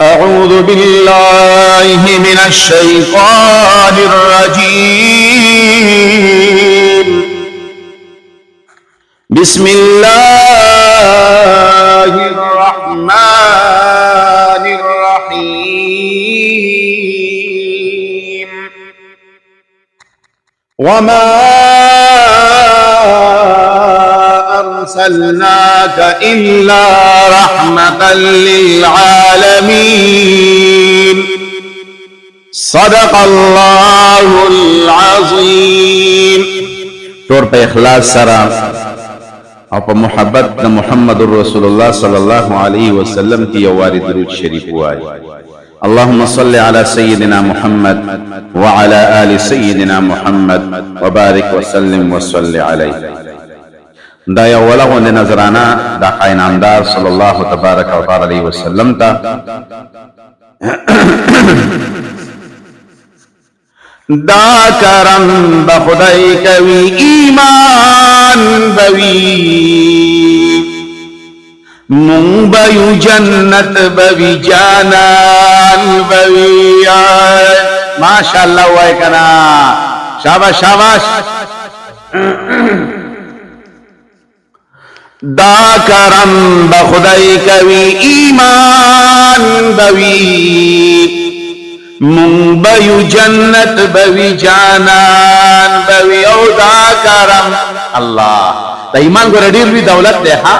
أعوذ بالله من الشيطان الرجيم. بسم الله الرحمن الرحيم. وما أرسلناك إلا رحمة للعالمين. صدق الله العظيم. طور پہ اخلاص سرا اور پہ محبت دا محمد رسول اللہ صلی اللہ علیہ وسلم کی یواری درود شریف ہوا ہے. اللهم صل على سيدنا محمد وعلى آل سيدنا محمد وبارك وسلم وصل عليه. دا اولا غند نظرانا دا قائناندار صلی اللہ تبارک و تعالی علیہ وسلم تا دا کرم بخدای کوي ایمان بوي مون بيو جنت بوي جانان بوي. ماشاء اللہ وای کنا شاباش شاباش. دا کرم بخدای کوي ایمان بوي مون بيو جنت بوي جانان بوي. او دا کرم الله دا ایمان ګور ډیر وی دولت ده. ها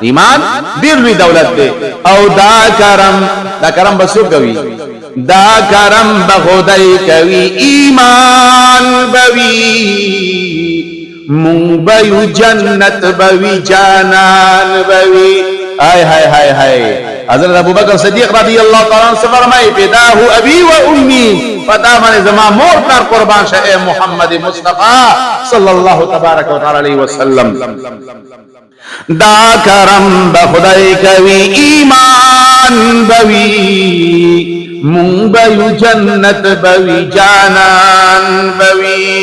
ایمان ډیر وی دولت ده. او دا کرم بسو کوي. دا کرم بخدای کوي ایمان بوي مون بيو جنت بوي جانان بوي. آئے ہائے ہائے ہائے. حضرت ابو بکر صدیق رضی اللہ تعالیٰ عنہ سے فرمائے فداہ ابی و امی فدا من زمان مور کر قربان شاہ اے محمد مصطفیٰ صلی اللہ تبارک و تعالی علیہ وسلم. دا کرم بخدای کوي ایمان بوي مون بيو جنت بوي جانان بوي.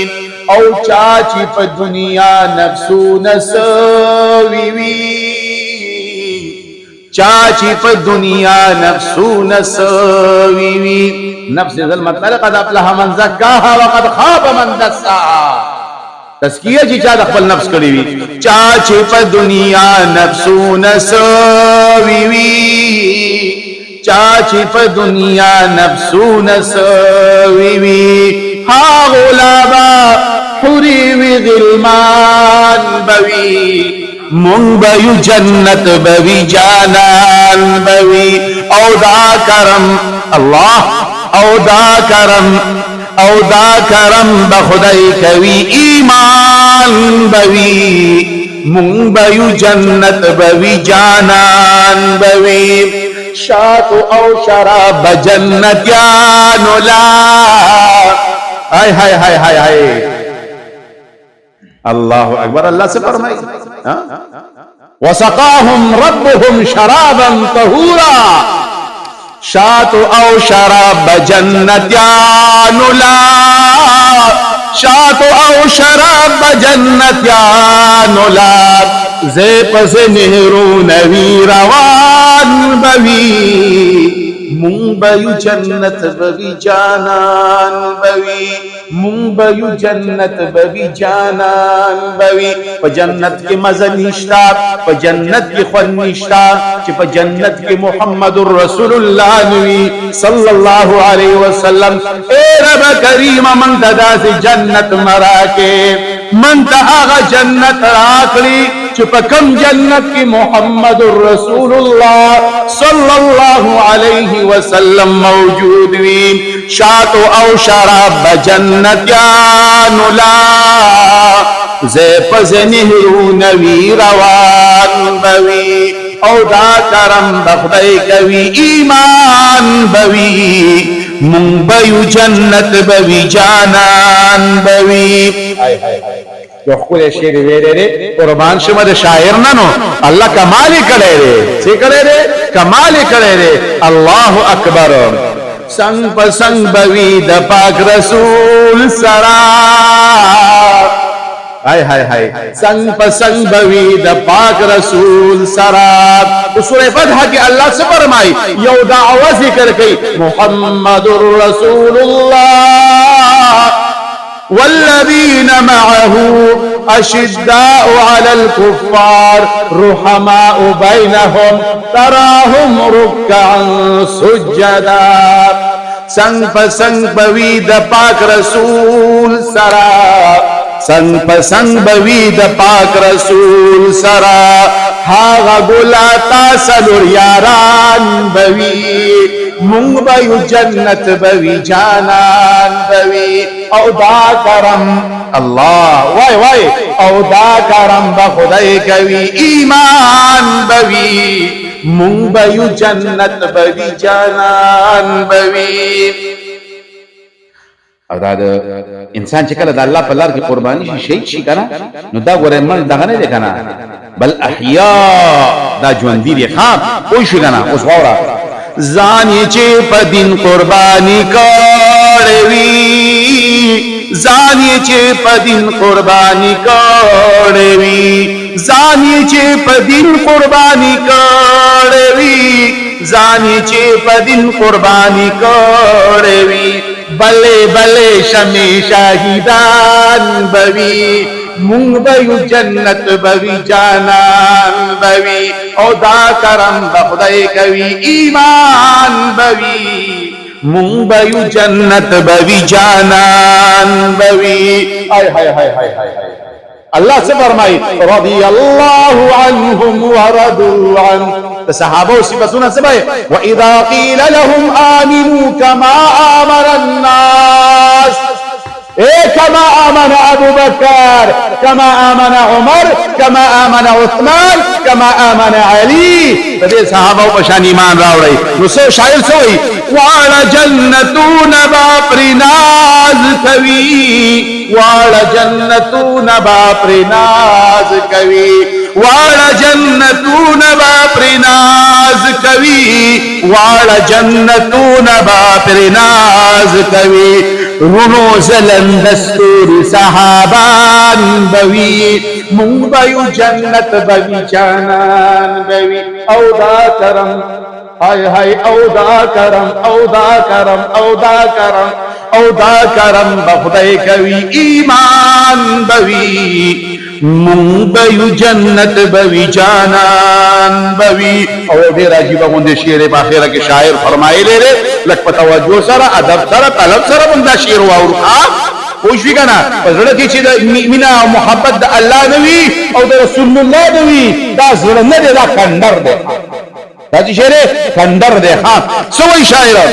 او چاچی پا دنیا نفسو نسوی وی چاچی پا دنیا نفسو نسوی وی. نفس ظلمت قد افلح من زکاها وقد خواب من دساها. تزکیہ چی چاہ دخل نفس کری وی. چاچی پا دنیا نفسو نسوی وی چاچی پا دنیا نفسو نسوی وی. ہا غلابا حوری وی غلمان بوی مون بيو جنت بوي جانان بوي. او دا کرم اللہ او دا کرم بخدای کوي ایمان بوي مون بيو جنت بوي جانان بوي. شات او شراب جنتیانو لا. ہائے ہائے ہائے ہائے ہائے. اللہ اکبر. اللہ سے فرمائی وسقاهم ربهم شرابا طهورا. شات او شراب جنتیانو لا. شات او شراب جنتیانو لا. زیب سے نہرو نوی روان بوی مون بيو جنت بوي جانان بوي مون بيو جنت بوي جانان بوي. پا جنت کے مزہ نشتا پا جنت کی خون نشتا چی پا جنت کے محمد رسول اللہ نوی صلی اللہ علیہ وسلم. اے رب کریم من تدا سے جنت مرا کے من تہاغا جنت راکلی چپا کم جنت کی محمد رسول اللہ صلی اللہ علیہ وسلم موجود وی. شات او شراب جنتیانو لا. زیب زنہرو نوی روان بوی. او دا کرم بخدای کوي ایمان بوي مون بيو جنت بوي جانان بوي. جو خود شیر ویرے رے قربان شما دے شاعر ننو اللہ کمالی کرے رے سی کرے رے کمالی کرے رے. اللہ اکبر. سنگ پسنگ بوی دا پاک رسول سرا هاي هاي هاي سنگ پسنگ بوی د پاک رسول سرا. سورہ فتح کی اللہ سے فرمائی یو دعوی ذکر کی محمد رسول اللہ والذین معه اشداء على الكفار رحماء بينهم تراهم ركعا سجدا. سنگ پسنگ بوی د پاک رسول سرا سنگ پسنگ بوی د پاک رسول سرا هاغا گلاتا سلور یاران بوی مونگ بیو جنت بوی جانان بوی او دا کرم اللہ وای وای او دا کرم بخدای کوي ایمان بوی مونگ بیو جنت بوی جانان بوی. او دا انسان چې کله د الله په لار کې قرباني شي شهید شي کنه نو دا ګوره من دغه نه دی کنه بل احیا دا ژوند دي ښا پوه شو کنه. اوس واوره ځان چې په دین قرباني کړی وي ځان چې په دین قرباني کړی وي ځان چې په دین قرباني کړی وي ځان چې په دین قرباني کړی وي بلے بلے شمی شاہدان بوی مونگ بیو جنت بوی جانان بوی او دا کرم بخدای کوي ایمان بوی مونگ بیو جنت بوی جانان بوی. آئے ہائے ہائے ہائے ہائے اللہ سے فرمائی رضی اللہ عنہم ورضوا عنہ. صحابہ صفتنا سے بھائی وَإِذَا قِيلَ لَهُمْ آمِنُوا كَمَا آمَنَ النَّاسِ كما آمن ابو بکر كما آمن عمر كما آمن عثمان كما آمن علی. دې صحابه په شان ایمان راوړی. نو څو شاعر سوئی واړه جنتون با پرناز کوي واړه جنتون با پرناز کوي واړه جنتون با پرناز کوي واړه جنتون با پرناز کوي رونو زلن دستور صحابان بوی مونگ بیو جنت بوی جانان بوی او دا کرم ہائے ہائے او دا کرم او دا کرم او دا کرم او دا کرم بخدای کوي ایمان بوی مونگ بیو جنت بوی جانان بوی. او دیر عجیبہ گوندے شیر باخیرہ کے شاعر فرمائے لے رے لک پا توجہ سرا ادب سرا طلب سرا بندہ شیر واورکا پوشوی کنا پس رکی چی دا مینا محبت دا اللہ دوی او دا رسول اللہ دوی دا زرن دے دا کندر دے دا چی شیرے کندر دے خان. سوئی شاعرہ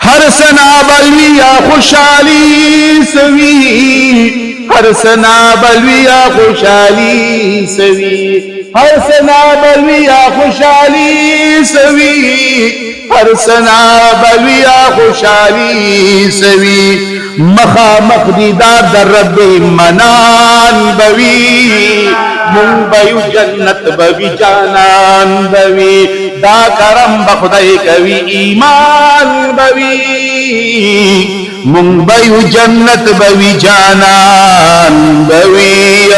ہر سنا بلویا خوشحالی سوی ہر سنا بلویا خوشحالی سوی ہر سنا بلویا خوشحالی سوی ہر سنا بلویا خوشحالی سوی مخا مخدیدار در رب منان بوی مون بیو جنت بوی جانان بوی دا کرم بخدای کوي ایمان بوی مون بیو جنت بوی جانان بوی.